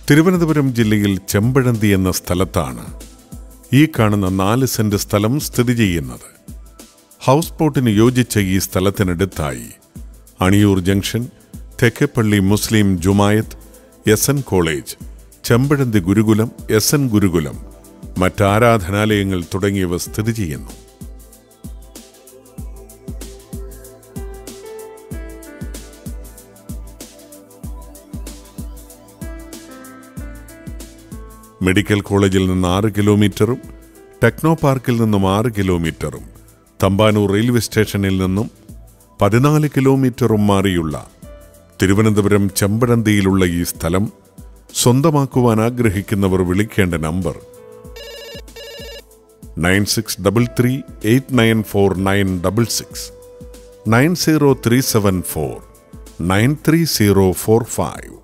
തിരുവനന്തപുരം ജില്ലയിൽ ചെമ്പഴന്തി എന്ന സ്ഥലത്താണ് ഈ കാണുന്ന 4 സെന്റ് സ്ഥലം സ്ഥിതി ചെയ്യുന്നത്. ഹൗസ് ബോട്ടിന് യോജിച്ച ഈ സ്ഥലത്തിനടുത്തായി അണിയൂർ ജംഗ്ഷൻ, തെക്കേപ്പള്ളി മുസ്ലിം ജുമായത്ത്, SN കോളേജ്, ചെമ്പഴന്തി ഗുരുകുലം, SN ഗുരുകുലം, മറ്റാരാധനാലയങ്ങൾ തുടങ്ങിയവ സ്ഥിതി ചെയ്യുന്നു. മെഡിക്കൽ കോളേജിൽ നിന്ന് 6 കിലോമീറ്ററും ടെക്നോ പാർക്കിൽ നിന്നും 6 കിലോമീറ്ററും തമ്പാനൂർ റെയിൽവേ സ്റ്റേഷനിൽ നിന്നും 14 കിലോമീറ്ററും മാറിയുള്ള തിരുവനന്തപുരം ചെമ്പഴന്തിയിലുള്ള ഈ സ്ഥലം സ്വന്തമാക്കുവാൻ ആഗ്രഹിക്കുന്നവർ വിളിക്കേണ്ട നമ്പർ 9633894966 90374 93045.